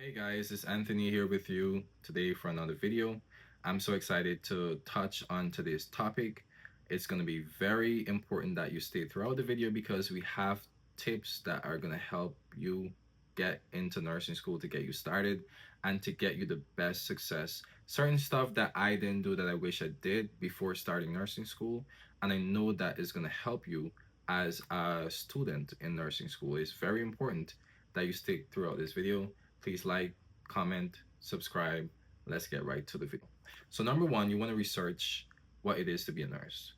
Hey guys, it's Anthony here with you today for another video. I'm so excited to touch on today's topic. It's going to be very important that you stay throughout the video because we have tips that are going to help you get into nursing school, to get you started and to get you the best success. Certain stuff that I didn't do that I wish I did before starting nursing school, and I know that is going to help you as a student in nursing school. It's very important that you stick throughout this video. Please like, comment, subscribe. Let's get right to the video. So number one, you want to research what it is to be a nurse.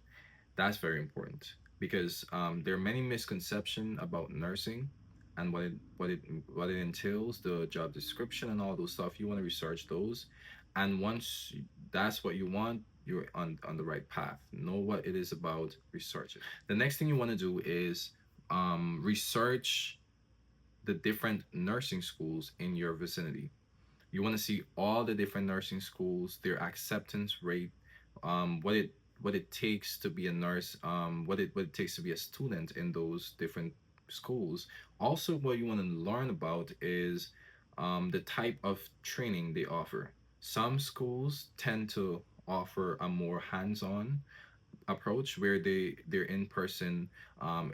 That's very important because there are many misconceptions about nursing and what it entails, the job description and all those stuff. You want to research those, and once that's what you want, you're on the right path. Know what it is about, research it. The next thing you want to do is research the different nursing schools in your vicinity. You want to see all the different nursing schools, their acceptance rate, what it takes to be a nurse, what it takes to be a student in those different schools. Also, what you want to learn about is the type of training they offer. Some schools tend to offer a more hands-on approach where they're in person.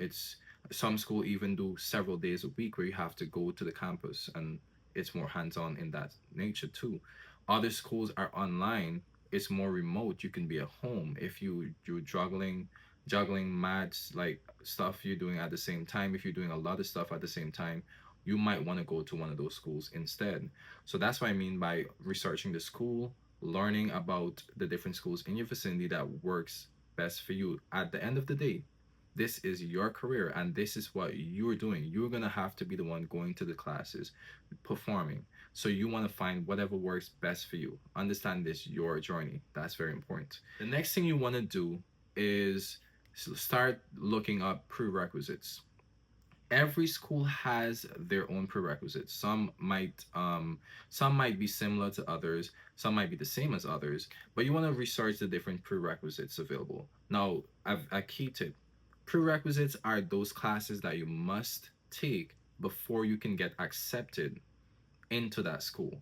It's some school even do several days a week where you have to go to the campus, and it's more hands-on in that nature too. Other schools are online. It's more remote. You can be at home if you're juggling maths, like stuff you're doing at the same time. If you're doing a lot of stuff at the same time, you might want to go to one of those schools instead. So that's what I mean by researching the school, learning about the different schools in your vicinity that works best for you. At the end of the day, this is your career and this is what you're doing. You're going to have to be the one going to the classes, performing. So you want to find whatever works best for you. Understand this, your journey. That's very important. The next thing you want to do is start looking up prerequisites. Every school has their own prerequisites. Some might be similar to others, some might be the same as others, but you want to research the different prerequisites available. Now, a key tip: prerequisites are those classes that you must take before you can get accepted into that school.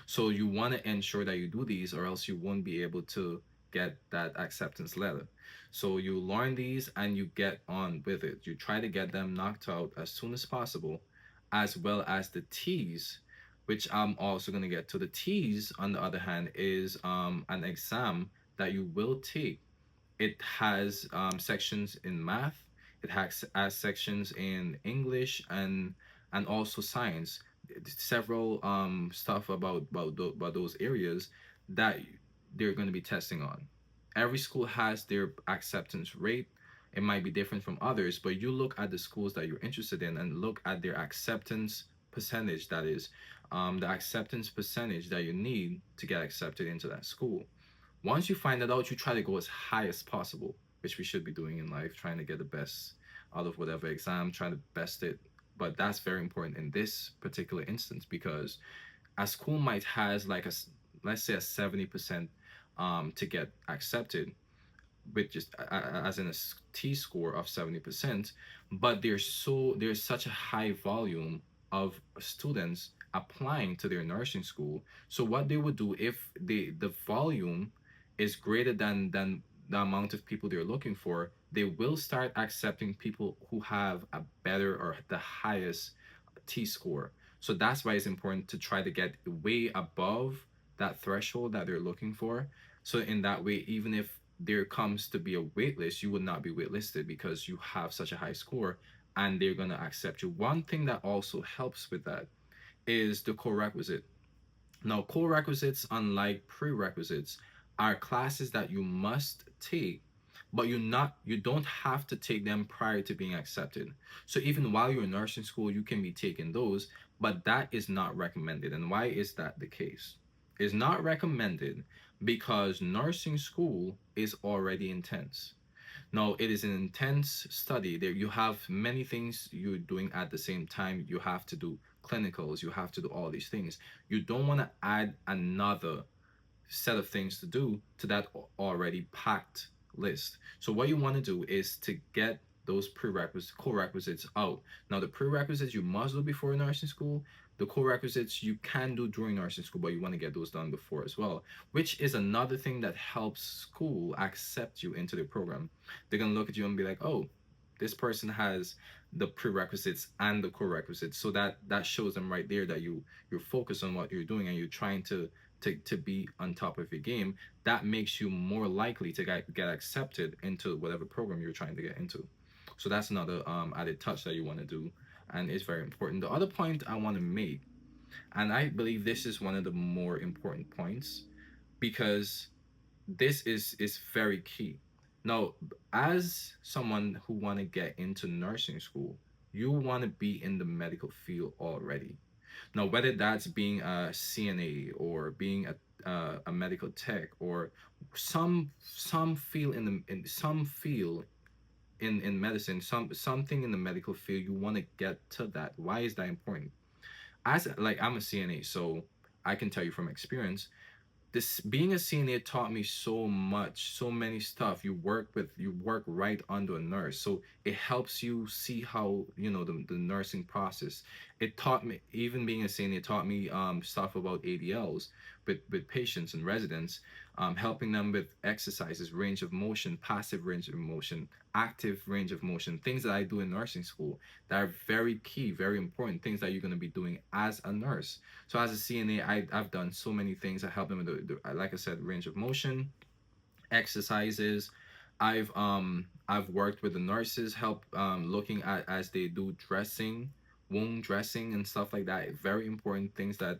So you want to ensure that you do these, or else you won't be able to get that acceptance letter. So you learn these and you get on with it. You try to get them knocked out as soon as possible, as well as the T's, which I'm also going to get to. The T's, on the other hand, is an exam that you will take. It has sections in math. It has sections in English and also science. Several stuff about those areas that they're going to be testing on. Every school has their acceptance rate. It might be different from others, but you look at the schools that you're interested in and look at their acceptance percentage. That is, the acceptance percentage that you need to get accepted into that school. Once you find that out, you try to go as high as possible, which we should be doing in life, trying to get the best out of whatever exam, trying to best it. But that's very important in this particular instance because a school might has like let's say a 70% to get accepted, with just as in a T score of 70%, but there's such a high volume of students applying to their nursing school. So what they would do if the volume is greater than the amount of people they're looking for, they will start accepting people who have a better or the highest T score. So that's why it's important to try to get way above that threshold that they're looking for. So in that way, even if there comes to be a wait list, you would not be waitlisted because you have such a high score and they're going to accept you. One thing that also helps with that is the core requisite. Now, core requisites, unlike prerequisites, are classes that you must take, but you don't have to take them prior to being accepted. So even while you're in nursing school, you can be taking those, but that is not recommended. And why is that the case? It's not recommended because nursing school is already intense. No, it is an intense study. There you have many things you're doing at the same time. You have to do clinicals, you have to do all these things. You don't want to add another set of things to do to that already packed list. So what you want to do is to get those prerequisites co-requisites out. Now the prerequisites you must do before nursing school, the co-requisites you can do during nursing school, but you want to get those done before as well, which is another thing that helps school accept you into the program. They're gonna look at you and be like, oh, this person has the prerequisites and the co-requisites, so that shows them right there that you're focused on what you're doing and you're trying to be on top of your game. That makes you more likely to get accepted into whatever program you're trying to get into. So that's another added touch that you want to do, and it's very important. The other point I want to make, and I believe this is one of the more important points, because this is very key. Now, as someone who want to get into nursing school, you want to be in the medical field already. Now, whether that's being a CNA or being a medical tech, or some field in some field in medicine, something in the medical field, you want to get to that. Why is that important? As like, I'm a CNA, so I can tell you from experience, this being a CNA taught me so much, so many stuff. You work right under a nurse, so it helps you see how, the nursing process. It taught me, even being a CNA taught me stuff about ADLs with patients and residents, helping them with exercises, range of motion, passive range of motion, active range of motion, things that I do in nursing school that are very key, very important, things that you're going to be doing as a nurse. So as a CNA, I've done so many things. I help them with like I said, range of motion, exercises. I've worked with the nurses, help looking at as they do dressing, wound dressing and stuff like that. Very important things that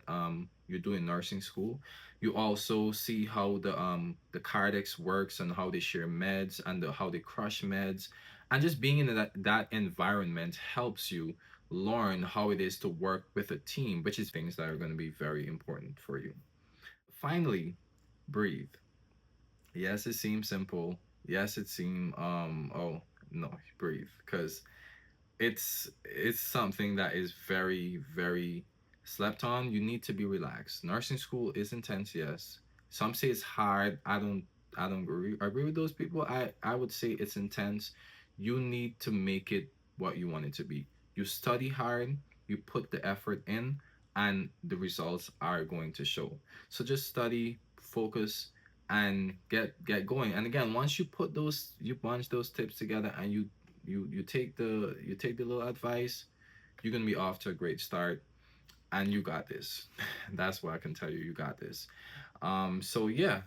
you do in nursing school. You also see how the cardex works and how they share meds and how they crush meds, and just being in that environment helps you learn how it is to work with a team, which is things that are going to be very important for you. Finally, breathe. Yes, it seems simple. Yes, it seems oh no, breathe, because it's something that is very, very slept on. You need to be relaxed. Nursing school is intense, yes. Some say it's hard. I don't agree with those people. I would say it's intense. You need to make it what you want it to be. You study hard, you put the effort in, and the results are going to show. So just study, focus, and get going. And again, once you bunch those tips together, and you take the little advice, you're gonna be off to a great start, and you got this. That's what I can tell you. You got this. So yeah,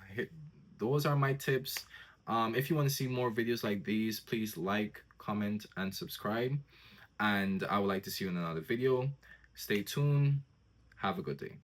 those are my tips. If you want to see more videos like these, please like, comment, and subscribe. And I would like to see you in another video. Stay tuned. Have a good day.